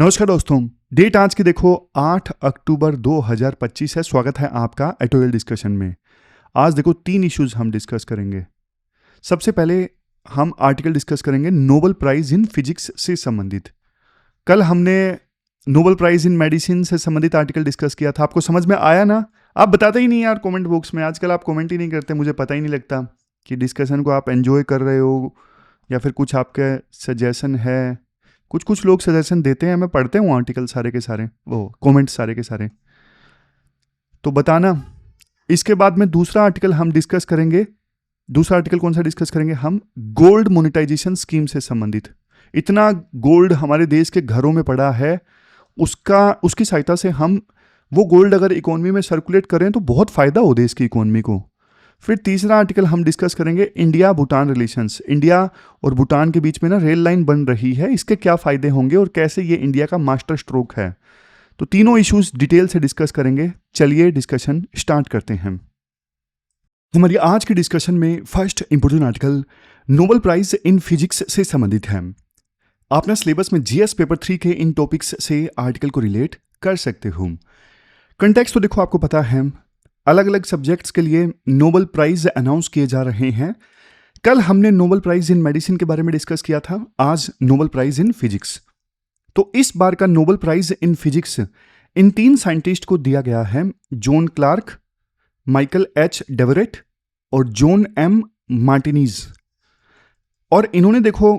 नमस्कार दोस्तों। डेट आज की देखो 8 अक्टूबर 2025 है। स्वागत है आपका एटोरियल डिस्कशन में। आज देखो 3 इश्यूज हम डिस्कस करेंगे। सबसे पहले हम आर्टिकल डिस्कस करेंगे नोबेल प्राइज इन फिजिक्स से संबंधित। कल हमने नोबेल प्राइज इन मेडिसिन से संबंधित आर्टिकल डिस्कस किया था। आपको समझ में आया ना? आप बताते ही नहीं यार कमेंट बॉक्स में। आजकल आप कमेंट ही नहीं करते, मुझे पता ही नहीं लगता कि डिस्कशन को आप एंजॉय कर रहे हो या फिर कुछ आपके सजेशन है। कुछ लोग सजेशन देते हैं, मैं पढ़ते हूँ आर्टिकल सारे के सारे, वो कमेंट्स सारे के सारे, तो बताना। इसके बाद में दूसरा आर्टिकल हम डिस्कस करेंगे। दूसरा आर्टिकल कौन सा डिस्कस करेंगे हम? गोल्ड मोनेटाइजेशन स्कीम से संबंधित। इतना गोल्ड हमारे देश के घरों में पड़ा है, उसकी सहायता से हम वो गोल्ड अगर इकोनॉमी में सर्कुलेट करें तो बहुत फायदा हो देश की इकोनॉमी को। फिर तीसरा आर्टिकल हम डिस्कस करेंगे इंडिया भूटान रिलेशंस। इंडिया और भूटान के बीच में ना रेल लाइन बन रही है, इसके क्या फायदे होंगे और कैसे ये इंडिया का मास्टर स्ट्रोक है। तो तीनों इश्यूज डिटेल से डिस्कस करेंगे। चलिए डिस्कशन स्टार्ट करते हैं। हमारी आज की डिस्कशन में first important article Nobel prize in physics से संबंधित है। आप ना सिलेबस में जीएस पेपर 3 के इन टॉपिक्स से आर्टिकल को रिलेट कर सकते हो। कंटेक्स्ट तो देखो आपको पता है, अलग अलग सब्जेक्ट्स के लिए नोबेल प्राइज अनाउंस किए जा रहे हैं। कल हमने नोबेल प्राइज इन मेडिसिन के बारे में डिस्कस किया था, आज नोबेल प्राइज इन फिजिक्स। तो इस बार का नोबेल प्राइज इन फिजिक्स इन 3 साइंटिस्ट को दिया गया है, John Clarke, Michael H Devoret और जॉन एम मार्टिनीज। और इन्होंने देखो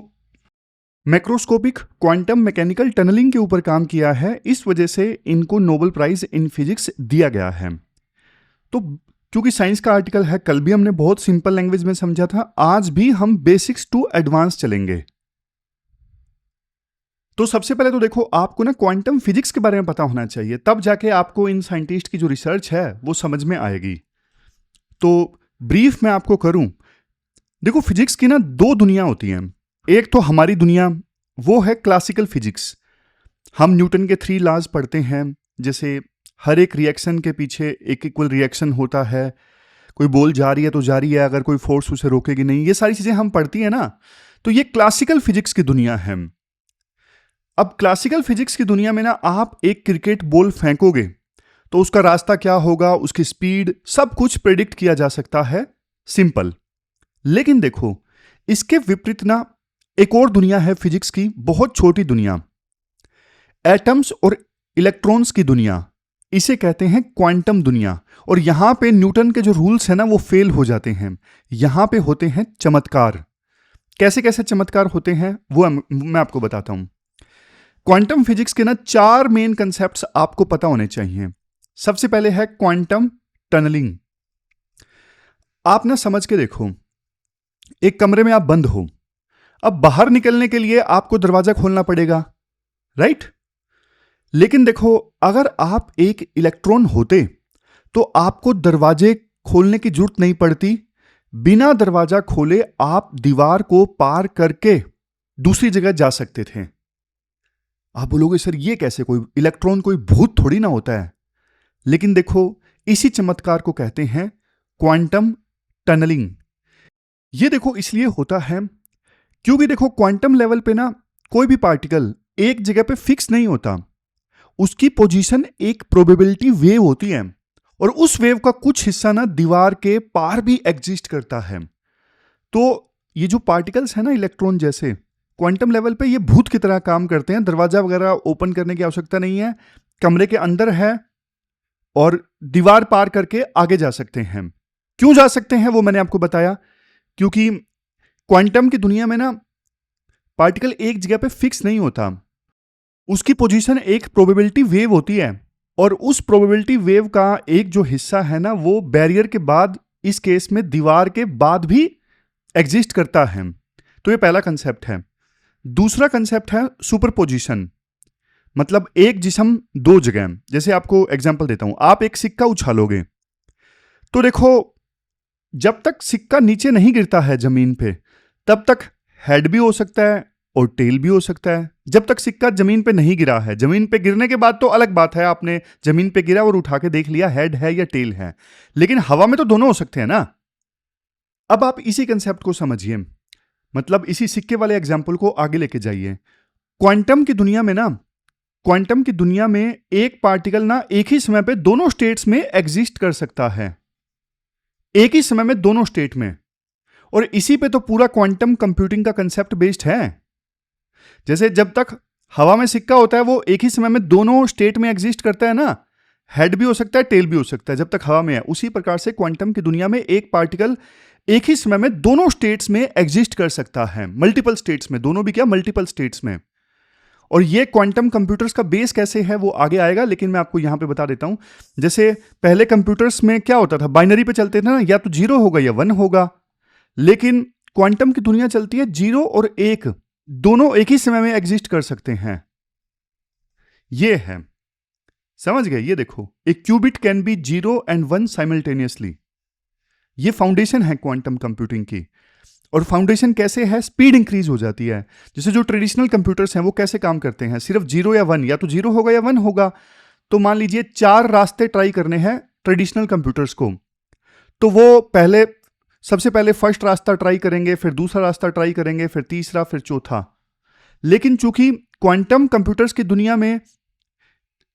मैक्रोस्कोपिक क्वांटम मैकेनिकल टनलिंग के ऊपर काम किया है, इस वजह से इनको नोबेल प्राइज इन फिजिक्स दिया गया है। तो क्योंकि साइंस का आर्टिकल है, कल भी हमने बहुत सिंपल लैंग्वेज में समझा था, आज भी हम बेसिक्स टू एडवांस चलेंगे। तो सबसे पहले तो देखो आपको ना क्वांटम फिजिक्स के बारे में पता होना चाहिए, तब जाके आपको इन साइंटिस्ट की जो रिसर्च है वो समझ में आएगी। तो ब्रीफ में आपको करूं, देखो फिजिक्स की ना 2 दुनिया होती हैं। एक तो हमारी दुनिया, वो है क्लासिकल फिजिक्स। हम न्यूटन के 3 लॉज पढ़ते हैं, जैसे हर एक रिएक्शन के पीछे एक इक्वल रिएक्शन होता है, कोई बॉल जा रही है तो जा रही है, अगर कोई फोर्स उसे रोकेगी नहीं, ये सारी चीजें हम पढ़ती है ना। तो ये क्लासिकल फिजिक्स की दुनिया है। अब क्लासिकल फिजिक्स की दुनिया में ना आप एक क्रिकेट बॉल फेंकोगे तो उसका रास्ता क्या होगा, उसकी स्पीड, सब कुछ प्रेडिक्ट किया जा सकता है, सिंपल। लेकिन देखो इसके विपरीत ना एक और दुनिया है फिजिक्स की, बहुत छोटी दुनिया, एटम्स और इलेक्ट्रॉन्स की दुनिया। इसे कहते हैं क्वांटम दुनिया। और यहां पे न्यूटन के जो रूल्स हैं ना वो फेल हो जाते हैं। यहां पे होते हैं चमत्कार। कैसे कैसे चमत्कार होते हैं वो मैं आपको बताता हूं। क्वांटम फिजिक्स के ना 4 मेन कंसेप्ट्स आपको पता होने चाहिए। सबसे पहले है क्वांटम टनलिंग। आप ना समझ के देखो, एक कमरे में आप बंद हो, अब बाहर निकलने के लिए आपको दरवाजा खोलना पड़ेगा, राइट? लेकिन देखो अगर आप एक इलेक्ट्रॉन होते तो आपको दरवाजे खोलने की जरूरत नहीं पड़ती। बिना दरवाजा खोले आप दीवार को पार करके दूसरी जगह जा सकते थे। आप बोलोगे सर ये कैसे, कोई इलेक्ट्रॉन कोई भूत थोड़ी ना होता है। लेकिन देखो इसी चमत्कार को कहते हैं क्वांटम टनलिंग। ये देखो इसलिए होता है क्योंकि देखो क्वांटम लेवल पे ना कोई भी पार्टिकल एक जगह पे फिक्स नहीं होता, उसकी पोजीशन एक प्रोबेबिलिटी वेव होती है और उस वेव का कुछ हिस्सा ना दीवार के पार भी एग्जिस्ट करता है। तो ये जो पार्टिकल्स है ना इलेक्ट्रॉन जैसे, क्वांटम लेवल पे ये भूत की तरह काम करते हैं। दरवाजा वगैरह ओपन करने की आवश्यकता नहीं है, कमरे के अंदर है और दीवार पार करके आगे जा सकते हैं। क्यों जा सकते हैं वो मैंने आपको बताया, क्योंकि क्वांटम की दुनिया में ना पार्टिकल एक जगह पे फिक्स नहीं होता, उसकी पोजीशन एक प्रोबेबिलिटी वेव होती है और उस प्रोबेबिलिटी वेव का एक जो हिस्सा है ना वो बैरियर के बाद, इस केस में दीवार के बाद भी एग्जिस्ट करता है। तो ये पहला कंसेप्ट है। दूसरा कंसेप्ट है सुपरपोजिशन। मतलब एक जिस्म 2 जगह, जैसे आपको एग्जांपल देता हूं, आप एक सिक्का उछालोगे तो देखो जब तक सिक्का नीचे नहीं गिरता है जमीन पे तब तक हेड भी हो सकता है और टेल भी हो सकता है। जब तक सिक्का जमीन पे नहीं गिरा है, जमीन पे गिरने के बाद तो अलग बात है, आपने जमीन पे गिरा और उठा के देख लिया हेड है या टेल है, लेकिन हवा में तो दोनों हो सकते हैं ना। अब आप इसी कंसेप्ट को समझिए, मतलब इसी सिक्के वाले एग्जाम्पल को आगे लेके जाइए। क्वांटम की दुनिया में ना क्वांटम की दुनिया में एक पार्टिकल ना एक ही समय पे दोनों स्टेट्स में एग्जिस्ट कर सकता है, एक ही समय में दोनों स्टेट में। और इसी पे तो पूरा क्वांटम कंप्यूटिंग का कंसेप्ट बेस्ड है। जैसे जब तक हवा में सिक्का होता है वो एक ही समय में दोनों स्टेट में एग्जिस्ट करता है ना, हेड भी हो सकता है टेल भी हो सकता है जब तक हवा में है। उसी प्रकार से क्वांटम की दुनिया में एक पार्टिकल एक ही समय में दोनों स्टेट्स में एग्जिस्ट कर सकता है, मल्टीपल स्टेट्स में, दोनों भी क्या, मल्टीपल स्टेट्स में। और ये क्वांटम कंप्यूटर्स का बेस कैसे है वो आगे आएगा, लेकिन मैं आपको यहां पे बता देता हूं। जैसे पहले कंप्यूटर्स में क्या होता था, बाइनरी पे चलते थे ना, या तो 0 होगा या 1 होगा। लेकिन क्वांटम की दुनिया चलती है 0 और 1 दोनों एक ही समय में एग्जिस्ट कर सकते हैं। ये है, समझ गए? ये देखो, एक qubit can be 0 and 1 simultaneously. ये फाउंडेशन है क्वांटम कंप्यूटिंग की। और फाउंडेशन कैसे है? स्पीड इंक्रीज हो जाती है। जैसे जो ट्रेडिशनल कंप्यूटर्स हैं वो कैसे काम करते हैं, सिर्फ 0 या 1, या तो 0 होगा या 1 होगा। तो मान लीजिए 4 रास्ते ट्राई करने हैं ट्रेडिशनल कंप्यूटर्स को, तो वो सबसे पहले फर्स्ट रास्ता ट्राई करेंगे, फिर दूसरा रास्ता ट्राई करेंगे, फिर तीसरा, फिर चौथा। लेकिन चूंकि क्वांटम कंप्यूटर्स की दुनिया में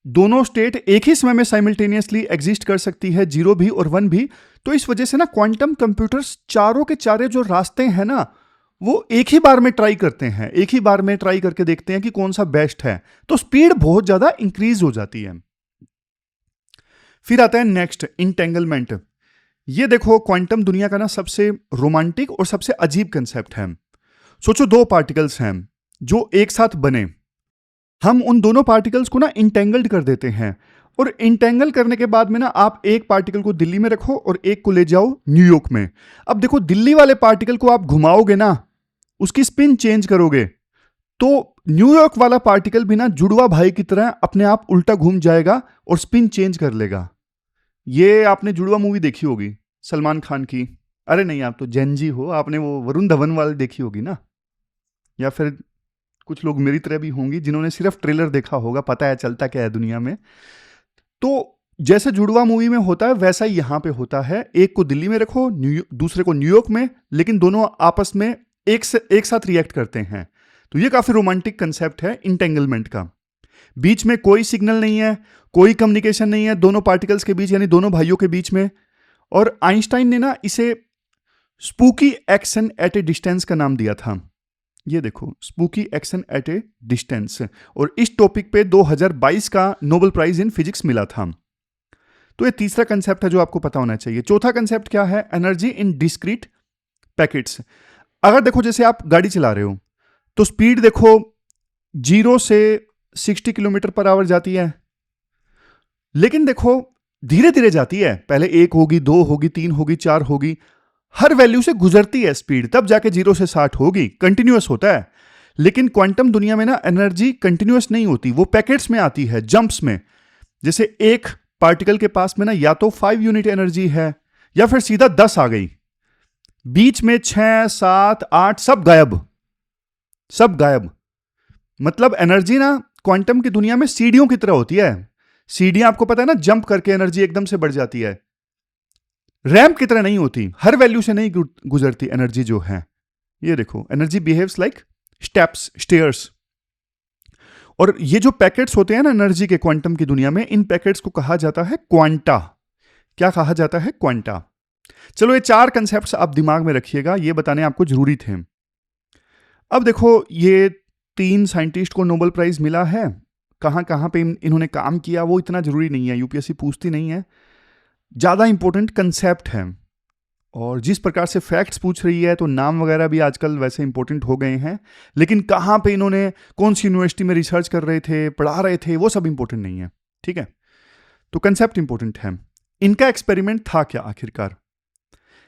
दोनों स्टेट एक ही समय में साइमल्टेनियसली एग्जिस्ट कर सकती है, 0 भी और 1 भी, तो इस वजह से ना क्वांटम कंप्यूटर्स चारों के चारे जो रास्ते हैं ना वो एक ही बार में ट्राई करते हैं, एक ही बार में ट्राई करके देखते हैं कि कौन सा बेस्ट है। तो स्पीड बहुत ज्यादा इंक्रीज हो जाती है। फिर आता है नेक्स्ट, इंटेंगलमेंट। ये देखो क्वांटम दुनिया का ना सबसे रोमांटिक और सबसे अजीब कंसेप्ट है। सोचो 2 पार्टिकल्स हैं जो एक साथ बने, हम उन दोनों पार्टिकल्स को ना इंटेंगल्ड कर देते हैं, और इंटेंगल करने के बाद में ना आप एक पार्टिकल को दिल्ली में रखो और एक को ले जाओ न्यूयॉर्क में। अब देखो, दिल्ली वाले पार्टिकल को आप घुमाओगे ना, उसकी स्पिन चेंज करोगे, तो न्यूयॉर्क वाला पार्टिकल भी ना जुड़वा भाई की तरह अपने आप उल्टा घूम जाएगा और स्पिन चेंज कर लेगा। ये आपने जुड़वा मूवी देखी होगी सलमान खान की। अरे नहीं, आप तो जेनजी हो, आपने वो वरुण धवन वाली देखी होगी ना, या फिर कुछ लोग मेरी तरह भी होंगी जिन्होंने सिर्फ ट्रेलर देखा होगा, पता है चलता क्या है दुनिया में। तो जैसे जुड़वा मूवी में होता है वैसा ही यहां पे होता है। एक को दिल्ली में रखो, दूसरे को न्यूयॉर्क में, लेकिन दोनों आपस में एक साथ रिएक्ट करते हैं। तो ये काफी रोमांटिक कंसेप्ट है इंटेंगलमेंट का। बीच में कोई सिग्नल नहीं है, कोई कम्युनिकेशन नहीं है दोनों पार्टिकल्स के बीच, यानी दोनों भाइयों के बीच में। और आइंस्टाइन ने ना इसे spooky action at A distance का नाम दिया था। ये देखो, spooky action at A distance. और इस टॉपिक पे 2022 का नोबेल प्राइज इन फिजिक्स मिला था। तो ये तीसरा कंसेप्ट है जो आपको पता होना चाहिए। चौथा कंसेप्ट क्या है? Energy in discrete packets. अगर देखो, जैसे आप गाड़ी चला रहे हो तो स्पीड देखो 0 से 60 किलोमीटर पर आवर जाती है, लेकिन देखो धीरे धीरे जाती है। पहले 1 होगी, 2 होगी, 3 होगी, 4 होगी, हर वैल्यू से गुजरती है स्पीड, तब जाके 0 से 60 होगी। कंटिन्यूअस होता है। लेकिन क्वांटम दुनिया में ना एनर्जी कंटिन्यूअस नहीं होती, वो पैकेट्स में आती है, जंप्स में। जैसे एक पार्टिकल के पास में ना या तो 5 यूनिट एनर्जी है या फिर सीधा 10 आ गई, बीच में 6, 7, 8 सब गायब, सब गायब। मतलब एनर्जी ना क्वांटम की दुनिया में सीढ़ियों की तरह होती है। सीढ़ियां आपको पता है ना, जंप करके एनर्जी एकदम से बढ़ जाती है। रैंप की तरह नहीं होती, हर वैल्यू से नहीं गुजरती एनर्जी जो है। ये देखो, energy behaves like steps, stairs. और ये जो पैकेट्स होते हैं ना एनर्जी के क्वांटम की दुनिया में, इन पैकेट्स को कहा जाता है क्वांटा। क्या कहा जाता है? क्वांटा। चलो, ये 4 कंसेप्ट्स आप दिमाग में रखिएगा, ये बताने आपको जरूरी थे। अब देखो, ये 3 साइंटिस्ट को नोबेल प्राइज मिला है। कहां कहां पे इन्होंने काम किया वो इतना जरूरी नहीं है, यूपीएससी पूछती नहीं है। ज्यादा इंपॉर्टेंट कंसेप्ट है। और जिस प्रकार से फैक्ट्स पूछ रही है तो नाम वगैरह भी आजकल वैसे इंपॉर्टेंट हो गए हैं, लेकिन कहाँ पे इन्होंने कौन सी यूनिवर्सिटी में रिसर्च कर रहे थे, पढ़ा रहे थे, वो सब इंपॉर्टेंट नहीं है। ठीक है, तो कंसेप्ट इंपॉर्टेंट है। इनका एक्सपेरिमेंट था क्या आखिरकार?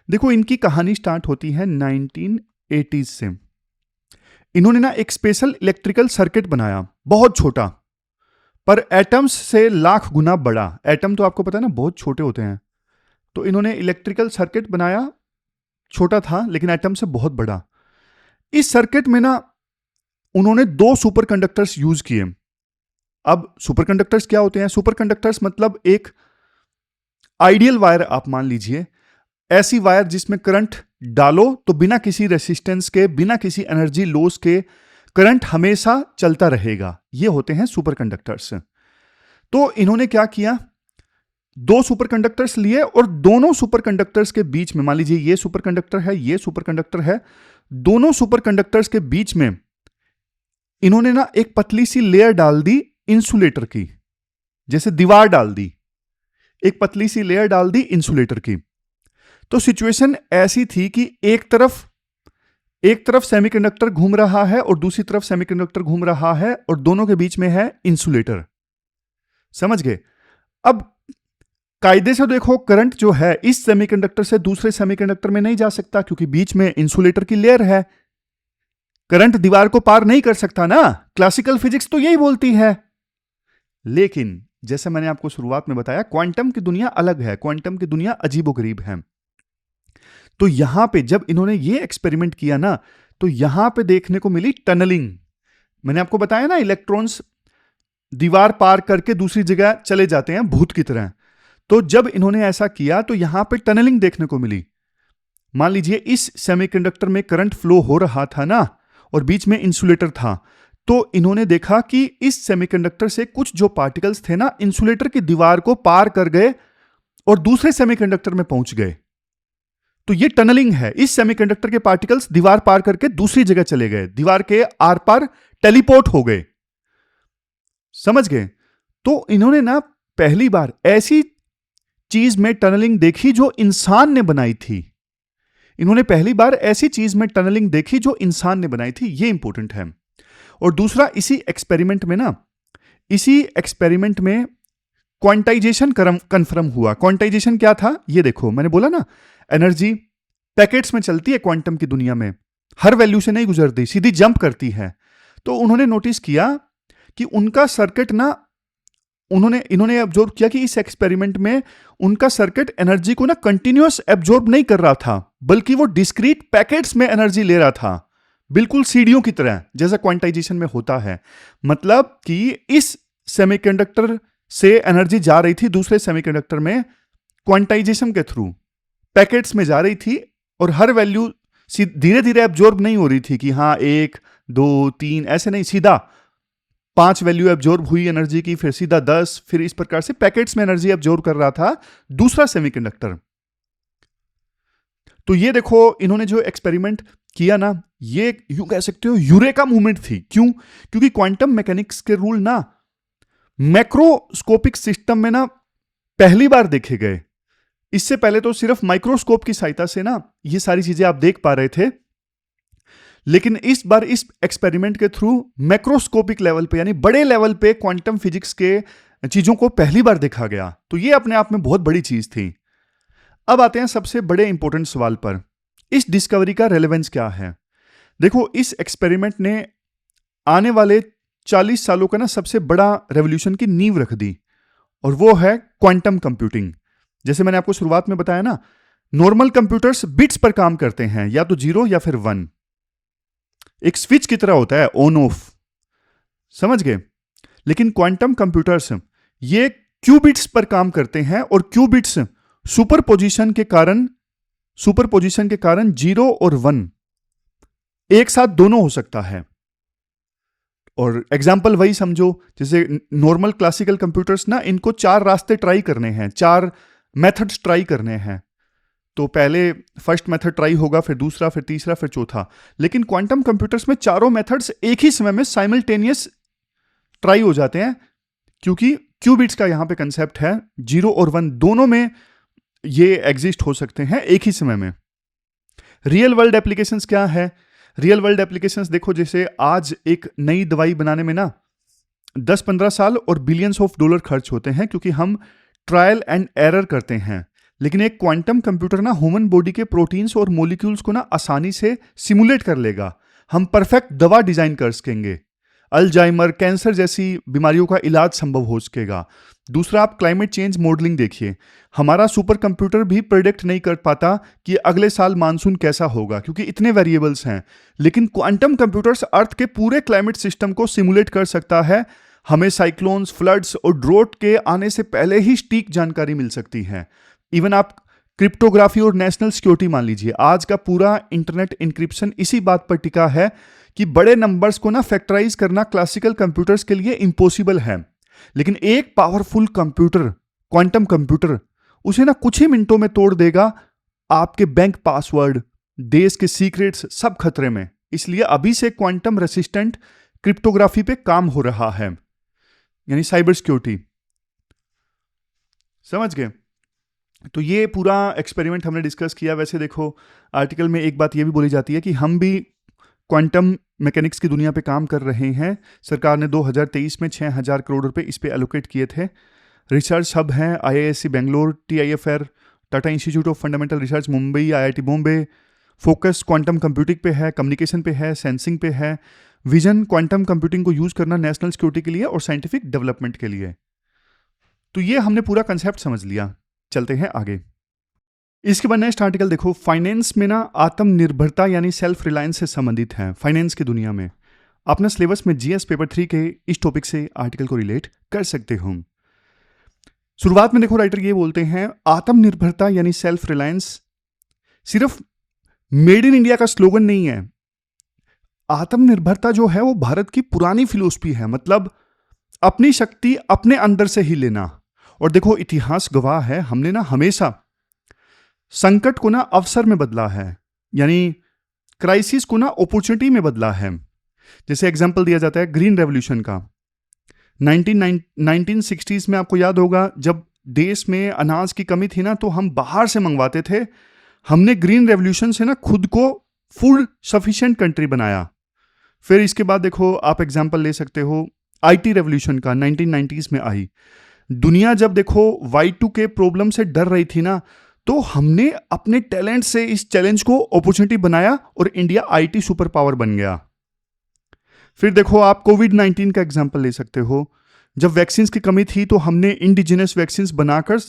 देखो, इनकी कहानी स्टार्ट होती है 1980s से। इन्होंने ना एक स्पेशल इलेक्ट्रिकल सर्किट बनाया, बहुत छोटा, पर एटम्स से लाख गुना बड़ा। एटम तो आपको पता है ना बहुत छोटे होते हैं। तो इन्होंने इलेक्ट्रिकल सर्किट बनाया, छोटा था लेकिन एटम से बहुत बड़ा। इस सर्किट में ना उन्होंने 2 सुपर कंडक्टर्स यूज किए। अब सुपर कंडक्टर्स क्या होते हैं? सुपर कंडक्टर्स मतलब एक आइडियल वायर आप मान लीजिए, ऐसी वायर जिसमें करंट डालो तो बिना किसी रेसिस्टेंस के, बिना किसी एनर्जी लॉस के करंट हमेशा चलता रहेगा। ये होते हैं सुपरकंडक्टर्स। तो इन्होंने क्या किया, दो सुपरकंडक्टर्स लिए और दोनों सुपरकंडक्टर्स के बीच में, मान लीजिए ये सुपरकंडक्टर है, ये सुपरकंडक्टर है, दोनों सुपरकंडक्टर्स के बीच में इन्होंने ना एक पतली सी लेयर डाल दी इंसुलेटर की, जैसे दीवार डाल दी, एक पतली सी लेयर डाल दी इंसुलेटर की। तो सिचुएशन ऐसी थी कि एक तरफ सेमीकंडक्टर घूम रहा है और दूसरी तरफ सेमीकंडक्टर घूम रहा है और दोनों के बीच में है इंसुलेटर। समझ गए? अब कायदे से देखो, करंट जो है इस सेमीकंडक्टर से दूसरे सेमीकंडक्टर में नहीं जा सकता क्योंकि बीच में इंसुलेटर की लेयर है। करंट दीवार को पार नहीं कर सकता ना, क्लासिकल फिजिक्स तो यही बोलती है। लेकिन जैसे मैंने आपको शुरुआत में बताया, क्वांटम की दुनिया अलग है, क्वांटम की दुनिया अजीबोगरीब है। तो यहां पे जब इन्होंने ये एक्सपेरिमेंट किया ना, तो यहां पे देखने को मिली टनलिंग। मैंने आपको बताया ना, इलेक्ट्रॉन्स दीवार पार करके दूसरी जगह चले जाते हैं भूत की तरह। तो जब इन्होंने ऐसा किया तो यहां पे टनलिंग देखने को मिली। मान लीजिए इस सेमीकंडक्टर में करंट फ्लो हो रहा था ना, और बीच में इंसुलेटर था, तो इन्होंने देखा कि इस सेमीकंडक्टर से कुछ जो पार्टिकल्स थे ना, इंसुलेटर की दीवार को पार कर गए और दूसरे सेमीकंडक्टर में पहुंच गए। तो ये टनलिंग है, इस सेमीकंडक्टर के पार्टिकल्स दीवार पार करके दूसरी जगह चले गए, दीवार के आर पार टेलीपोर्ट हो गए। समझ गए? तो इन्होंने ना पहली बार ऐसी चीज में टनलिंग देखी जो इंसान ने बनाई थी। इन्होंने पहली बार ऐसी चीज में टनलिंग देखी जो इंसान ने बनाई थी। ये इंपॉर्टेंट है। और दूसरा, इसी एक्सपेरिमेंट में क्वांटाइजेशन कंफर्म हुआ। क्वांटाइजेशन क्या था ये देखो, मैंने बोला ना, एनर्जी पैकेट्स में चलती है क्वांटम की दुनिया में, हर वैल्यू से नहीं गुजरती, सीधी जंप करती है। तो उन्होंने नोटिस किया कि उनका सर्किट ना, इन्होंने ऑब्जर्व किया कि इस एक्सपेरिमेंट में उनका सर्किट एनर्जी को ना कंटिन्यूअस एब्जॉर्ब नहीं कर रहा था, बल्कि वो डिस्क्रीट पैकेट्स में एनर्जी ले रहा था, बिल्कुल सीढ़ियों की तरह, जैसा क्वांटाइजेशन में होता है। मतलब कि इस सेमीकंडक्टर से एनर्जी जा रही थी दूसरे सेमीकंडक्टर में, क्वांटाइजेशन के थ्रू पैकेट्स में जा रही थी, और हर वैल्यू धीरे धीरे एब्जॉर्ब नहीं हो रही थी कि हाँ 1 2 3 ऐसे नहीं, सीधा 5 वैल्यू एब्जॉर्ब हुई एनर्जी की, फिर सीधा 10, फिर इस प्रकार से पैकेट्स में एनर्जी एब्जॉर्ब कर रहा था दूसरा सेमीकंडक्टर। तो ये देखो, इन्होंने जो एक्सपेरिमेंट किया ना, ये यूं कह सकते हो यूरेका मूवमेंट थी। क्यों? क्योंकि क्वांटम मैकेनिक्स के रूल ना मैक्रोस्कोपिक सिस्टम में ना पहली बार देखे गए। इससे पहले तो सिर्फ माइक्रोस्कोप की सहायता से ना ये सारी चीजें आप देख पा रहे थे, लेकिन इस बार इस एक्सपेरिमेंट के थ्रू मैक्रोस्कोपिक लेवल पे, यानी बड़े लेवल पे क्वांटम फिजिक्स के चीजों को पहली बार देखा गया। तो ये अपने आप में बहुत बड़ी चीज थी। अब आते हैं सबसे बड़े इंपॉर्टेंट सवाल पर, इस डिस्कवरी का रेलेवेंस क्या है? देखो, इस एक्सपेरिमेंट ने आने वाले 40 सालों का ना सबसे बड़ा रेवोल्यूशन की नींव रख दी, और वो है क्वांटम कंप्यूटिंग। जैसे मैंने आपको शुरुआत में बताया ना, नॉर्मल कंप्यूटर्स बिट्स पर काम करते हैं, या तो 0 या फिर 1, एक स्विच की तरह होता है, ऑन ऑफ। समझ गए? लेकिन क्वांटम कंप्यूटर्स ये क्यूबिट्स पर काम करते हैं, और क्यूबिट्स सुपरपोजिशन के कारण 0 और 1 एक साथ दोनों हो सकता है। और एग्जाम्पल वही समझो, जैसे नॉर्मल क्लासिकल कंप्यूटर्स ना, इनको 4 रास्ते ट्राई करने हैं, 4 मेथड्स ट्राई करने हैं। तो पहले फर्स्ट मेथड ट्राई होगा, फिर दूसरा, फिर तीसरा, फिर चौथा। लेकिन क्वांटम कंप्यूटर्स में चारों मेथड्स एक ही समय में साइमल्टेनियस ट्राई हो जाते हैं, क्योंकि क्यूबिट्स का यहां पे कंसेप्ट है, 0 और 1 दोनों में ये एग्जिस्ट हो सकते हैं एक ही समय में। रियल वर्ल्ड एप्लीकेशंस क्या है? रियल वर्ल्ड एप्लीकेशंस देखो, जैसे आज एक नई दवाई बनाने में ना 10-15 साल और बिलियंस ऑफ डॉलर खर्च होते हैं, क्योंकि हम ट्रायल एंड एरर करते हैं। लेकिन एक क्वांटम कंप्यूटर ना ह्यूमन बॉडी के प्रोटीन्स और मॉलिक्यूल्स को ना आसानी से सिमुलेट कर लेगा। हम परफेक्ट दवा डिजाइन कर सकेंगे, अल्जाइमर, कैंसर जैसी बीमारियों का इलाज संभव हो सकेगा। दूसरा, आप क्लाइमेट चेंज मॉडलिंग देखिए, हमारा सुपर कंप्यूटर भी प्रेडिक्ट नहीं कर पाता कि अगले साल मानसून कैसा होगा, क्योंकि इतने वेरिएबल्स हैं। लेकिन क्वांटम कंप्यूटर्स अर्थ के पूरे क्लाइमेट सिस्टम को सिमुलेट कर सकता है। हमें साइक्लोन्स, फ्लड्स और ड्रोट के आने से पहले ही सटीक जानकारी मिल सकती है। इवन आप क्रिप्टोग्राफी और नेशनल सिक्योरिटी मान लीजिए, आज का पूरा इंटरनेट इंक्रिप्शन इसी बात पर टिका है कि बड़े नंबर्स को ना फैक्टराइज करना क्लासिकल कंप्यूटर्स के लिए इम्पॉसिबल है, लेकिन एक पावरफुल कंप्यूटर, क्वांटम कंप्यूटर, उसे ना कुछ ही मिनटों में तोड़ देगा। आपके बैंक पासवर्ड, देश के सीक्रेट्स सब खतरे में। इसलिए अभी से क्वांटम रेसिस्टेंट क्रिप्टोग्राफी पे काम हो रहा है, यानी साइबर सिक्योरिटी। समझ गए? तो ये पूरा एक्सपेरिमेंट हमने डिस्कस किया। वैसे देखो, आर्टिकल में एक बात ये भी बोली जाती है कि हम भी क्वांटम मैकेनिक्स की दुनिया पे काम कर रहे हैं। सरकार ने 2023 में 6,000 करोड़ रुपए इस पे एलोकेट किए थे। रिसर्च हब हैं IISc Bangalore, TIFR, Tata institute of fundamental research Mumbai, IIT Bombay. Focus quantum computing पे है, कम्युनिकेशन पे है, सेंसिंग पे है। विजन क्वांटम कंप्यूटिंग को यूज करना नेशनल सिक्योरिटी के लिए और साइंटिफिक डेवलपमेंट के लिए। तो ये हमने पूरा कंसेप्ट समझ लिया। चलते हैं आगे। इसके बाद नेक्स्ट आर्टिकल देखो, फाइनेंस में ना आत्मनिर्भरता यानी सेल्फ रिलायंस से संबंधित है। फाइनेंस की दुनिया में अपना सिलेबस में GS पेपर 3 के इस टॉपिक से आर्टिकल को रिलेट कर सकते हो। शुरुआत में देखो, राइटर ये बोलते हैं आत्मनिर्भरता यानी सेल्फ रिलायंस सिर्फ मेड इन इंडिया का स्लोगन नहीं है। आत्मनिर्भरता जो है वो भारत की पुरानी फिलॉसफी है, मतलब अपनी शक्ति अपने अंदर से ही लेना। और देखो, इतिहास गवाह है, हमने ना हमेशा संकट को ना अवसर में बदला है, यानी क्राइसिस को ना अपॉर्चुनिटी में बदला है। जैसे एग्जांपल दिया जाता है ग्रीन रेवोल्यूशन का। 1960s में आपको याद होगा, जब देश में अनाज की कमी थी ना, तो हम बाहर से मंगवाते थे। हमने ग्रीन रेवोल्यूशन से ना खुद को फूड सफिशिएंट कंट्री बनाया। फिर इसके बाद देखो, आप एग्जांपल ले सकते हो IT रेवोल्यूशन का, 1990s में आई। दुनिया जब देखो Y2K प्रॉब्लम से डर रही थी ना, तो हमने अपने टैलेंट से इस चैलेंज को अपॉर्चुनिटी बनाया और इंडिया IT सुपर पावर बन गया। फिर देखो, आप कोविड-19 का एग्जांपल ले सकते हो। जब वैक्सीन की कमी थी तो हमने इंडिजिनस वैक्सीन बनाकर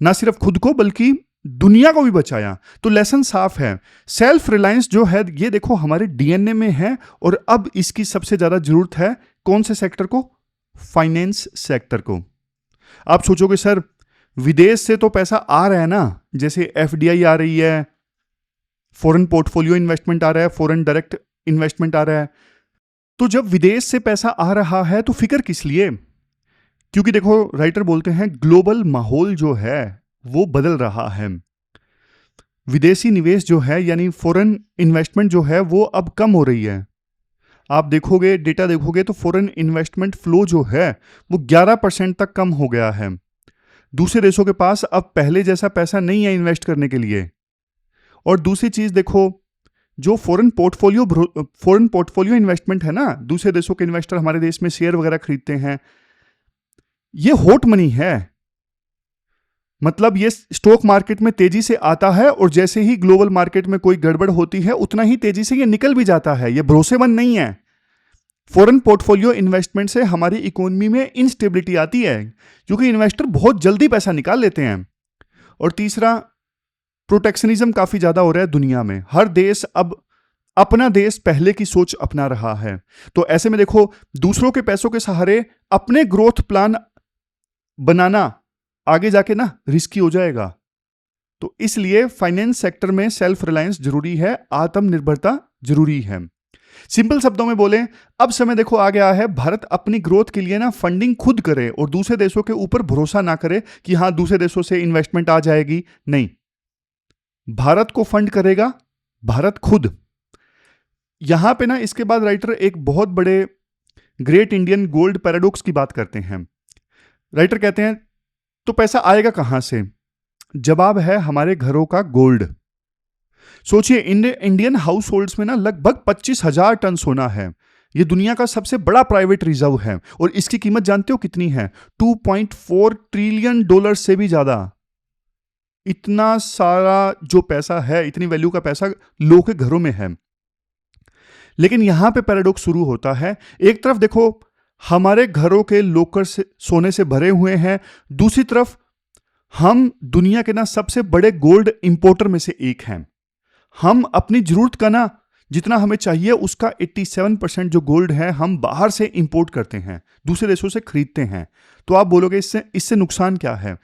ना सिर्फ खुद को बल्कि दुनिया को भी बचाया। तो लेसन साफ है, सेल्फ रिलायंस जो है ये देखो हमारे DNA में है, और अब इसकी सबसे ज्यादा जरूरत है कौन से सेक्टर को? फाइनेंस सेक्टर को। आप सोचोगे सर विदेश से तो पैसा आ रहा है ना, जैसे FDI आ रही है, फॉरेन पोर्टफोलियो इन्वेस्टमेंट आ रहा है, फॉरेन डायरेक्ट इन्वेस्टमेंट आ रहा है। तो जब विदेश से पैसा आ रहा है तो फिक्र किस लिए? क्योंकि देखो, राइटर बोलते हैं ग्लोबल माहौल जो है वो बदल रहा है। विदेशी निवेश जो है यानी फॉरेन इन्वेस्टमेंट जो है वो अब कम हो रही है। आप देखोगे, डेटा देखोगे तो फॉरेन इन्वेस्टमेंट फ्लो जो है वो 11% तक कम हो गया है। दूसरे देशों के पास अब पहले जैसा पैसा नहीं है इन्वेस्ट करने के लिए। और दूसरी चीज देखो, जो फॉरेन पोर्टफोलियो इन्वेस्टमेंट है ना, दूसरे देशों के इन्वेस्टर हमारे देश में शेयर वगैरह खरीदते हैं, ये हॉट मनी है। मतलब ये स्टॉक मार्केट में तेजी से आता है और जैसे ही ग्लोबल मार्केट में कोई गड़बड़ होती है उतना ही तेजी से ये निकल भी जाता है। ये भरोसेमंद नहीं है। फॉरेन पोर्टफोलियो इन्वेस्टमेंट से हमारी इकोनॉमी में इनस्टेबिलिटी आती है क्योंकि इन्वेस्टर बहुत जल्दी पैसा निकाल लेते हैं। और तीसरा, प्रोटेक्शनिज्म काफी ज्यादा हो रहा है दुनिया में। हर देश अब अपना देश पहले की सोच अपना रहा है। तो ऐसे में देखो, दूसरों के पैसों के सहारे अपने ग्रोथ प्लान बनाना आगे जाके ना रिस्की हो जाएगा। तो इसलिए फाइनेंस सेक्टर में सेल्फ रिलायंस जरूरी है, आत्मनिर्भरता जरूरी है। सिंपल शब्दों में बोले, अब समय देखो आ गया है, भारत अपनी ग्रोथ के लिए ना फंडिंग खुद करे और दूसरे देशों के ऊपर भरोसा ना करे कि हां दूसरे देशों से इन्वेस्टमेंट आ जाएगी। नहीं, भारत को फंड करेगा भारत खुद। यहां पे ना इसके बाद राइटर एक बहुत बड़े ग्रेट इंडियन गोल्ड पैराडॉक्स की बात करते हैं। राइटर कहते हैं तो पैसा आएगा कहां से? जवाब है हमारे घरों का गोल्ड। सोचिए, इंडियन हाउस होल्ड्स में ना लगभग 25,000 टन सोना है। यह दुनिया का सबसे बड़ा प्राइवेट रिजर्व है और इसकी कीमत जानते हो कितनी है? $2.4 ट्रिलियन से भी ज्यादा। इतना सारा जो पैसा है, इतनी वैल्यू का पैसा लोगों के घरों में है। लेकिन यहां पे पैराडॉक्स शुरू होता है। एक तरफ देखो हमारे घरों के लॉकर से सोने से भरे हुए हैं, दूसरी तरफ हम दुनिया के ना सबसे बड़े गोल्ड इंपोर्टर में से एक हैं। हम अपनी जरूरत का ना जितना हमें चाहिए उसका 87% जो गोल्ड है हम बाहर से इंपोर्ट करते हैं, दूसरे देशों से खरीदते हैं। तो आप बोलोगे इससे नुकसान क्या है?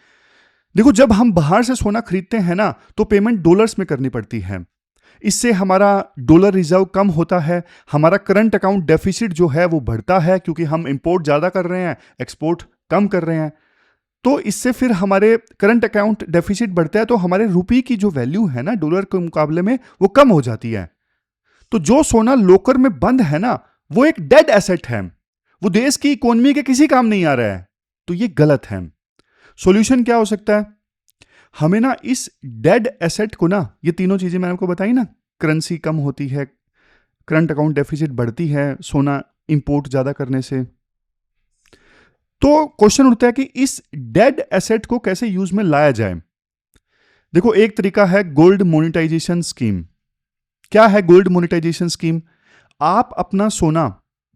देखो, जब हम बाहर से सोना खरीदते हैं ना तो पेमेंट डॉलर्स में करनी पड़ती है। इससे हमारा डॉलर रिजर्व कम होता है, हमारा करंट अकाउंट डेफिसिट जो है वो बढ़ता है क्योंकि हम इंपोर्ट ज़्यादा कर रहे हैं, एक्सपोर्ट कम कर रहे हैं। तो इससे फिर हमारे करंट अकाउंट डेफिसिट बढ़ता है तो हमारे रुपये की जो वैल्यू है ना डॉलर के मुकाबले में वो कम हो जाती है। तो जो सोना लोकर में बंद है ना वो एक डेड एसेट है, वो देश की इकोनॉमी के किसी काम नहीं आ रहा है, तो ये गलत है। सॉल्यूशन क्या हो सकता है? हमें ना इस डेड एसेट को ना, ये तीनों चीजें मैंने आपको बताई ना, करेंसी कम होती है, करंट अकाउंट डेफिसिट बढ़ती है सोना इंपोर्ट ज्यादा करने से, तो क्वेश्चन उठता है कि इस डेड एसेट को कैसे यूज में लाया जाए। देखो एक तरीका है गोल्ड मोनेटाइजेशन स्कीम। क्या है गोल्ड मोनेटाइजेशन स्कीम? आप अपना सोना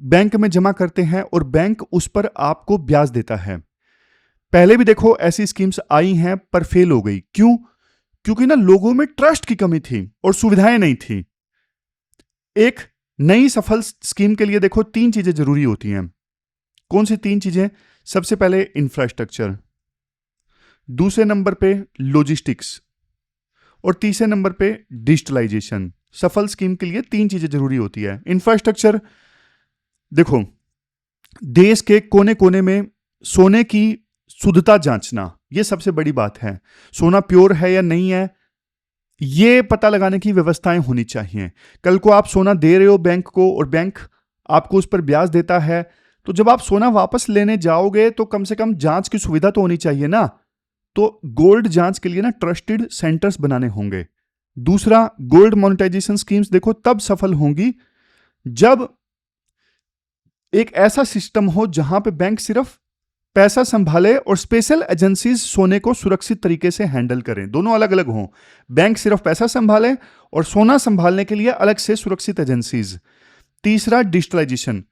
बैंक में जमा करते हैं और बैंक उस पर आपको ब्याज देता है। पहले भी देखो ऐसी स्कीम्स आई हैं पर फेल हो गई। क्यों? क्योंकि ना लोगों में ट्रस्ट की कमी थी और सुविधाएं नहीं थी। एक नई सफल स्कीम के लिए देखो 3 चीजें जरूरी होती हैं। कौन सी 3 चीजें? सबसे पहले इंफ्रास्ट्रक्चर, दूसरे नंबर पे लॉजिस्टिक्स और तीसरे नंबर पे डिजिटलाइजेशन। सफल स्कीम के लिए 3 चीजें जरूरी होती है। इंफ्रास्ट्रक्चर, देखो देश के कोने कोने में सोने की शुद्धता जांचना, यह सबसे बड़ी बात है। सोना प्योर है या नहीं है ये पता लगाने की व्यवस्थाएं होनी चाहिए। कल को आप सोना दे रहे हो बैंक को और बैंक आपको उस पर ब्याज देता है, तो जब आप सोना वापस लेने जाओगे तो कम से कम जांच की सुविधा तो होनी चाहिए ना। तो गोल्ड जांच के लिए ना ट्रस्टेड सेंटर्स बनाने होंगे। दूसरा, गोल्ड मोनेटाइजेशन स्कीम्स देखो तब सफल होंगी जब एक ऐसा सिस्टम हो जहां पे बैंक सिर्फ पैसा संभाले और स्पेशल एजेंसीज सोने को सुरक्षित तरीके से हैंडल करें। दोनों अलग अलग हों, बैंक सिर्फ पैसा संभाले और सोना संभालने के लिए अलग से सुरक्षित एजेंसीज। तीसरा, डिजिटलाइजेशन।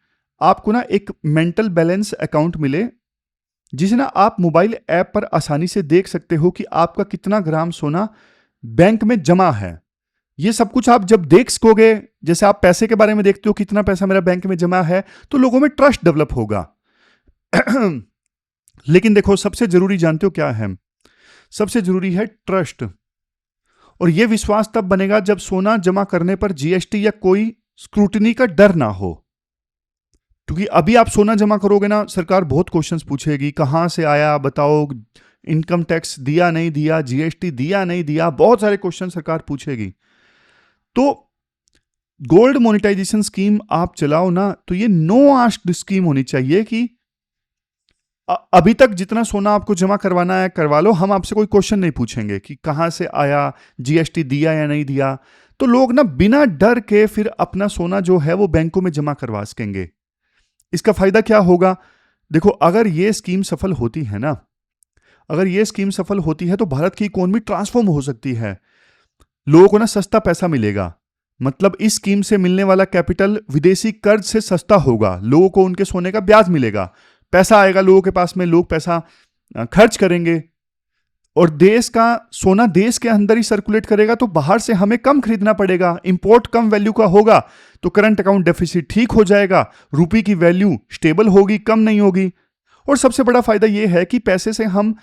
आपको ना एक मेंटल बैलेंस अकाउंट मिले जिसे ना आप मोबाइल ऐप पर आसानी से देख सकते हो कि आपका कितना ग्राम सोना बैंक में जमा है। ये सब कुछ आप जब देख सकोगे, जैसे आप पैसे के बारे में देखते हो कितना पैसा मेरा बैंक में जमा है, तो लोगों में ट्रस्ट डेवलप होगा। लेकिन देखो सबसे जरूरी जानते हो क्या है? सबसे जरूरी है ट्रस्ट। और यह विश्वास तब बनेगा जब सोना जमा करने पर जीएसटी या कोई स्क्रूटिनी का डर ना हो। क्योंकि अभी आप सोना जमा करोगे ना, सरकार बहुत क्वेश्चंस पूछेगी, कहां से आया बताओ, इनकम टैक्स दिया नहीं दिया, जीएसटी दिया नहीं दिया, बहुत सारे क्वेश्चन सरकार पूछेगी। तो गोल्ड मोनेटाइजेशन स्कीम आप चलाओ ना तो ये नो आस्क्ड स्कीम होनी चाहिए कि अभी तक जितना सोना आपको जमा करवाना है करवा लो, हम आपसे कोई क्वेश्चन नहीं पूछेंगे कि कहां से आया, जीएसटी दिया या नहीं दिया। तो लोग ना बिना डर के फिर अपना सोना जो है वो बैंकों में जमा करवा सकेंगे। इसका फायदा क्या होगा? देखो अगर ये स्कीम सफल होती है ना, अगर ये स्कीम सफल होती है तो भारत की इकोनॉमी ट्रांसफॉर्म हो सकती है। लोगों को ना सस्ता पैसा मिलेगा, मतलब इस स्कीम से मिलने वाला कैपिटल विदेशी कर्ज से सस्ता होगा, लोगों को उनके सोने का ब्याज मिलेगा, पैसा आएगा लोगों के पास में, लोग पैसा खर्च करेंगे और देश का सोना देश के अंदर ही सर्कुलेट करेगा तो बाहर से हमें कम खरीदना पड़ेगा, इंपोर्ट कम वैल्यू का होगा तो करंट अकाउंट डेफिसिट ठीक हो जाएगा, रुपये की वैल्यू स्टेबल होगी, कम नहीं होगी। और सबसे बड़ा फायदा यह है कि पैसे से हम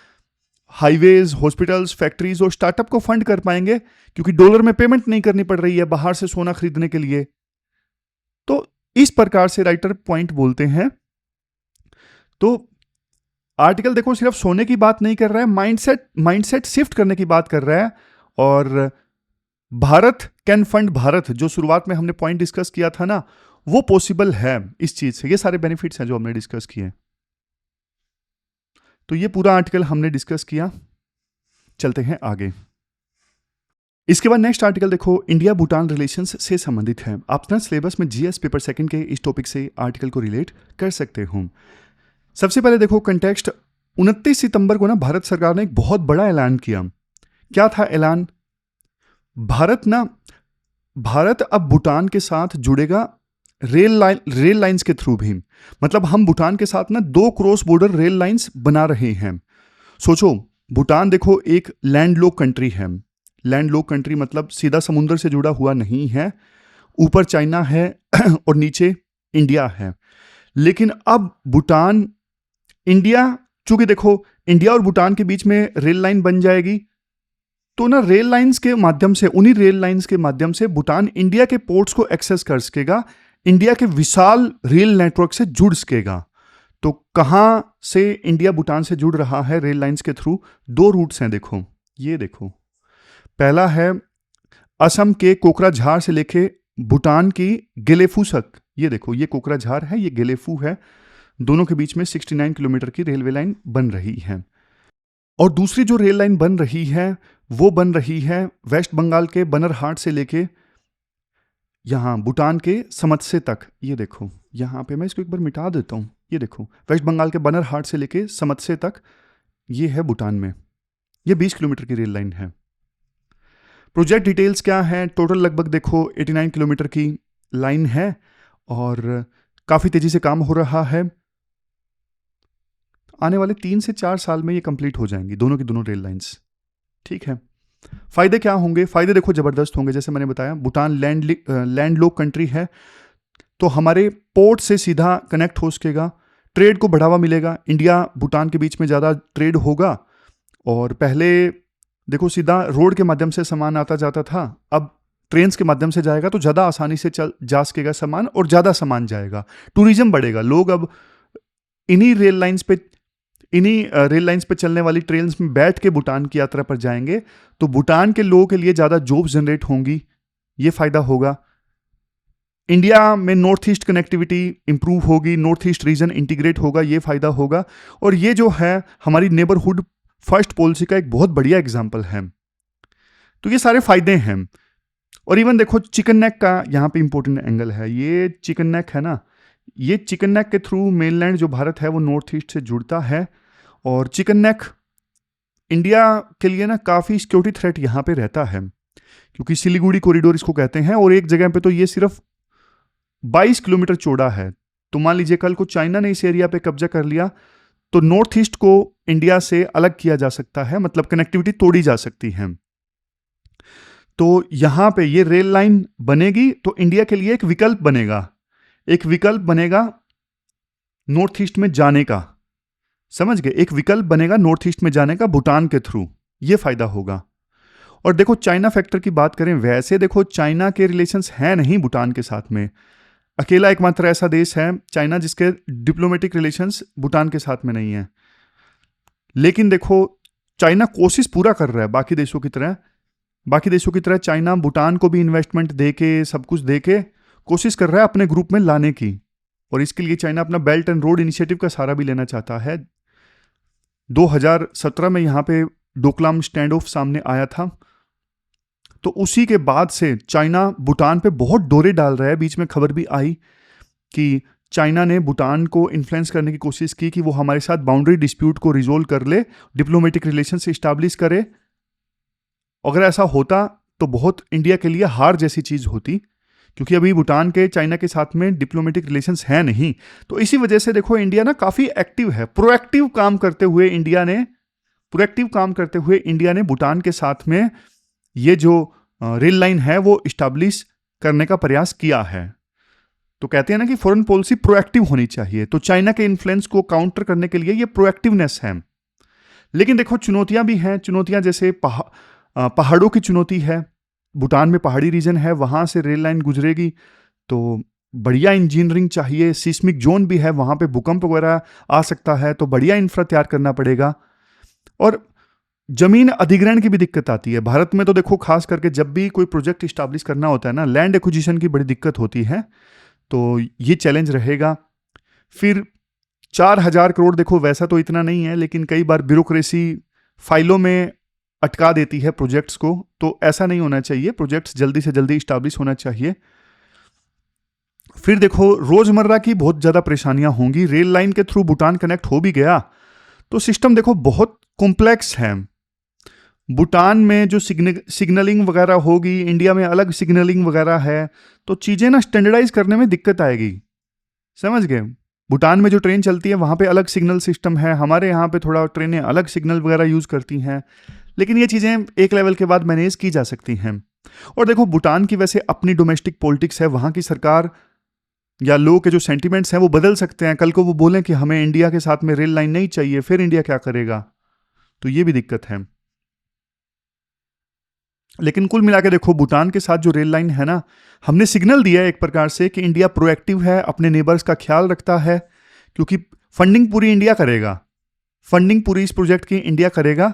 हाईवेज, हॉस्पिटल्स, फैक्ट्रीज और स्टार्टअप को फंड कर पाएंगे क्योंकि डॉलर में पेमेंट नहीं करनी पड़ रही है बाहर से सोना खरीदने के लिए। तो इस प्रकार से राइटर पॉइंट बोलते हैं। तो आर्टिकल देखो सिर्फ सोने की बात नहीं कर रहा है, माइंडसेट शिफ्ट करने की बात कर रहा है। और भारत कैन फंड भारत, जो शुरुआत में हमने पॉइंट डिस्कस किया था ना, वो पॉसिबल है इस चीज से। ये सारे बेनिफिट्स हैं जो हमने डिस्कस किए। तो ये पूरा आर्टिकल हमने डिस्कस किया। चलते हैं आगे। इसके बाद नेक्स्ट आर्टिकल देखो इंडिया भूटान रिलेशंस से संबंधित है। आप ना सिलेबस में जीएस पेपर सेकंड के इस टॉपिक से आर्टिकल को रिलेट कर सकते हो। सबसे पहले देखो कंटेक्स्ट, 29 सितंबर को ना भारत सरकार ने एक बहुत बड़ा ऐलान किया। क्या था ऐलान? भारत अब भूटान के साथ जुड़ेगा रेल लाइंस के थ्रू भी। मतलब हम भूटान के साथ ना 2 क्रॉस बॉर्डर रेल लाइंस बना रहे हैं। सोचो, भूटान देखो एक लैंडलॉक कंट्री है। लैंडलॉक कंट्री मतलब सीधा समुद्र से जुड़ा हुआ नहीं है, ऊपर चाइना है और नीचे इंडिया है। लेकिन अब भूटान इंडिया, चूंकि देखो इंडिया और भूटान के बीच में रेल लाइन बन जाएगी तो ना रेल लाइंस के माध्यम से, उन्हीं रेल लाइंस के माध्यम से भूटान इंडिया के पोर्ट्स को एक्सेस कर सकेगा, इंडिया के विशाल रेल नेटवर्क से जुड़ सकेगा। तो कहां से इंडिया भूटान से जुड़ रहा है रेल लाइंस के थ्रू? 2 रूट्स हैं, देखो, ये देखो। पहला है असम के कोकराझार से लेके भूटान की गेलेफू तक। ये देखो, ये कोकराझार है, ये गेलेफू है, दोनों के बीच में 69 किलोमीटर की रेलवे लाइन बन रही है। और दूसरी जो रेल लाइन बन रही है वो बन रही है वेस्ट बंगाल के बनरहाट से लेके यहाँ भूटान के समत्से तक। ये देखो, यहाँ पे मैं इसको एक बार मिटा देता हूँ। ये देखो, वेस्ट बंगाल के बनरहाट से लेके समत्से तक ये है भूटान में। ये 20 किलोमीटर की रेल लाइन है। प्रोजेक्ट डिटेल्स क्या है? टोटल लगभग देखो 89 किलोमीटर की लाइन है और काफ़ी तेज़ी से काम हो रहा है। आने वाले 3 से 4 साल में ये कंप्लीट हो जाएंगी दोनों की दोनों रेल लाइंस। ठीक है। फ़ायदे क्या होंगे? फ़ायदे देखो ज़बरदस्त होंगे। जैसे मैंने बताया, भूटान लैंड लॉक कंट्री है, तो हमारे पोर्ट से सीधा कनेक्ट हो सकेगा, ट्रेड को बढ़ावा मिलेगा, इंडिया भूटान के बीच में ज़्यादा ट्रेड होगा। और पहले देखो सीधा रोड के माध्यम से सामान आता जाता था, अब ट्रेन के माध्यम से जाएगा तो ज़्यादा आसानी से जा सकेगा सामान, और ज़्यादा सामान जाएगा, टूरिज्म बढ़ेगा। लोग अब इन्हीं रेल लाइंस पे चलने वाली ट्रेन में बैठ के भूटान की यात्रा पर जाएंगे, तो भूटान के लोगों के लिए ज़्यादा जॉब्स जनरेट होंगी, ये फ़ायदा होगा। इंडिया में नॉर्थ ईस्ट कनेक्टिविटी इंप्रूव होगी, नॉर्थ ईस्ट रीजन इंटीग्रेट होगा, ये फ़ायदा होगा। और ये जो है हमारी नेबरहुड फर्स्ट पॉलिसी का एक बहुत बढ़िया एग्जाम्पल है। तो ये सारे फ़ायदे हैं। और इवन देखो, चिकन नेक का यहाँ पे इंपॉर्टेंट एंगल है। ये चिकन नेक है ना, ये चिकन नेक के थ्रू मेनलैंड जो भारत है वो नॉर्थ ईस्ट से जुड़ता है। और चिकन नेक इंडिया के लिए ना काफ़ी सिक्योरिटी थ्रेट यहाँ पे रहता है, क्योंकि सिलीगुड़ी कॉरिडोर इसको कहते हैं, और एक जगह पे तो ये सिर्फ 22 किलोमीटर चौड़ा है। तो मान लीजिए कल को चाइना ने इस एरिया पे कब्जा कर लिया, तो नॉर्थ ईस्ट को इंडिया से अलग किया जा सकता है, मतलब कनेक्टिविटी तोड़ी जा सकती है। तो यहाँ पे ये रेल लाइन बनेगी तो इंडिया के लिए एक विकल्प बनेगा नॉर्थ ईस्ट में जाने का। समझ गए? एक विकल्प बनेगा नॉर्थ ईस्ट में जाने का भूटान के थ्रू, ये फायदा होगा। और देखो, चाइना फैक्टर की बात करें, वैसे देखो चाइना के रिलेशंस हैं नहीं भूटान के साथ में। अकेला एकमात्र ऐसा देश है चाइना जिसके डिप्लोमेटिक रिलेशंस भूटान के साथ में नहीं है। लेकिन देखो, चाइना कोशिश पूरा कर रहा है बाकी देशों की तरह चाइना भूटान को भी इन्वेस्टमेंट दे के, सब कुछ दे के कोशिश कर रहा है अपने ग्रुप में लाने की। और इसके लिए चाइना अपना बेल्ट एंड रोड इनिशिएटिव का सहारा भी लेना चाहता है। 2017 में यहाँ पे डोकलाम स्टैंड ऑफ सामने आया था, तो उसी के बाद से चाइना भूटान पे बहुत डोरे डाल रहा है। बीच में खबर भी आई कि चाइना ने भूटान को इन्फ्लुएंस करने की कोशिश की कि वो हमारे साथ बाउंड्री डिस्प्यूट को रिजोल्व कर ले, डिप्लोमेटिक रिलेशन से इस्टेब्लिश करे। अगर ऐसा होता तो बहुत इंडिया के लिए हार जैसी चीज़ होती, क्योंकि अभी भूटान के चाइना के साथ में डिप्लोमेटिक रिलेशंस हैं नहीं। तो इसी वजह से देखो, इंडिया ना काफ़ी एक्टिव है, प्रोएक्टिव काम करते हुए इंडिया ने भूटान के साथ में ये जो रेल लाइन है वो इस्टेब्लिश करने का प्रयास किया है। तो कहते हैं ना कि फॉरेन पॉलिसी प्रोएक्टिव होनी चाहिए, तो चाइना के इन्फ्लुएंस को काउंटर करने के लिए ये प्रोएक्टिवनेस है। लेकिन देखो, चुनौतियां भी हैं। चुनौतियां जैसे पहाड़ों की चुनौती है। भूटान में पहाड़ी रीजन है, वहाँ से रेल लाइन गुजरेगी तो बढ़िया इंजीनियरिंग चाहिए। सिस्मिक जोन भी है, वहाँ पे भूकंप वगैरह आ सकता है, तो बढ़िया इंफ्रा तैयार करना पड़ेगा। और जमीन अधिग्रहण की भी दिक्कत आती है भारत में। तो देखो, खास करके जब भी कोई प्रोजेक्ट इस्टेब्लिश करना होता है ना, लैंड एक्विजिशन की बड़ी दिक्कत होती है, तो ये चैलेंज रहेगा। फिर 4000 करोड़, देखो वैसा तो इतना नहीं है, लेकिन कई बार ब्यूरोक्रेसी फाइलों में अटका देती है प्रोजेक्ट्स को, तो ऐसा नहीं होना चाहिए। प्रोजेक्ट्स जल्दी से जल्दी इस्टेब्लिश होना चाहिए। फिर देखो, रोजमर्रा की बहुत ज़्यादा परेशानियां होंगी। रेल लाइन के थ्रू भूटान कनेक्ट हो भी गया तो सिस्टम देखो बहुत कॉम्प्लेक्स है। भूटान में जो सिग्नलिंग वगैरह होगी, इंडिया में अलग सिग्नलिंग वगैरह है, तो चीज़ें ना स्टैंडर्डाइज करने में दिक्कत आएगी। समझ गए? भूटान में जो ट्रेन चलती है वहाँ पे अलग सिग्नल सिस्टम है, हमारे यहाँ पे थोड़ा ट्रेनें अलग सिग्नल वगैरह यूज़ करती हैं। लेकिन ये चीज़ें एक लेवल के बाद मैनेज की जा सकती हैं। और देखो, भूटान की वैसे अपनी डोमेस्टिक पॉलिटिक्स है, वहाँ की सरकार या लोगों के जो सेंटिमेंट्स हैं वो बदल सकते हैं। कल को वो बोलें कि हमें इंडिया के साथ में रेल लाइन नहीं चाहिए, फिर इंडिया क्या करेगा? तो ये भी दिक्कत है। लेकिन कुल मिला के देखो, भूटान के साथ जो रेल लाइन है ना, हमने सिग्नल दिया है एक प्रकार से कि इंडिया प्रोएक्टिव है, अपने नेबर्स का ख्याल रखता है, क्योंकि फंडिंग पूरी इंडिया करेगा, फंडिंग पूरी इस प्रोजेक्ट की इंडिया करेगा।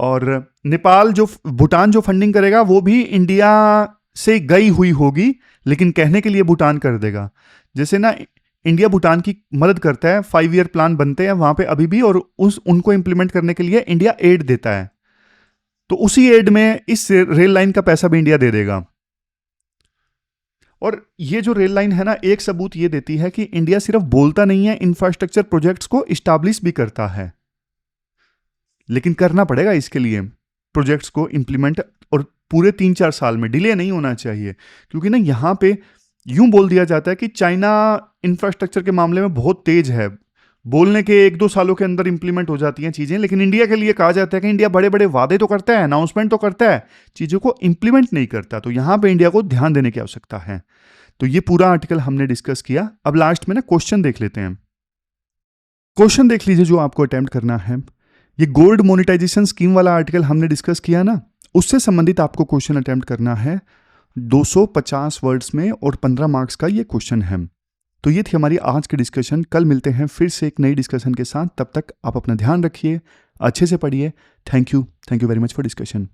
और नेपाल जो, भूटान जो फंडिंग करेगा वो भी इंडिया से गई हुई होगी, लेकिन कहने के लिए भूटान कर देगा। जैसे ना इंडिया भूटान की मदद करता है, 5 ईयर प्लान बनते हैं वहां पे अभी भी, और उनको इंप्लीमेंट करने के लिए इंडिया एड देता है, तो उसी एड में इस रेल लाइन का पैसा भी इंडिया दे देगा। और ये जो रेल लाइन है ना, एक सबूत ये देती है कि इंडिया सिर्फ बोलता नहीं है, इंफ्रास्ट्रक्चर प्रोजेक्ट्स को इस्टेब्लिश भी करता है, लेकिन करना पड़ेगा इसके लिए प्रोजेक्ट्स को इंप्लीमेंट, और पूरे 3-4 साल में, डिले नहीं होना चाहिए। क्योंकि ना यहाँ पे यूं बोल दिया जाता है कि चाइना इंफ्रास्ट्रक्चर के मामले में बहुत तेज है, बोलने के 1-2 सालों के अंदर इंप्लीमेंट हो जाती हैं चीज़ें, लेकिन इंडिया के लिए कहा जाता है कि इंडिया बड़े बड़े वादे तो करता है, अनाउंसमेंट तो करता है, चीज़ों को इंप्लीमेंट नहीं करता। तो यहाँ पे इंडिया को ध्यान देने की आवश्यकता है। तो ये पूरा आर्टिकल हमने डिस्कस किया। अब लास्ट में ना क्वेश्चन देख लेते हैं। क्वेश्चन देख लीजिए जो आपको अटेम्प्ट करना है। ये गोल्ड मोनेटाइजेशन स्कीम वाला आर्टिकल हमने डिस्कस किया ना, उससे संबंधित आपको क्वेश्चन अटेम्प्ट करना है 250 वर्ड्स में, और 15 मार्क्स का ये क्वेश्चन है। तो ये थी हमारी आज की डिस्कशन। कल मिलते हैं फिर से एक नई डिस्कशन के साथ। तब तक आप अपना ध्यान रखिए, अच्छे से पढ़िए। Thank you very much for discussion.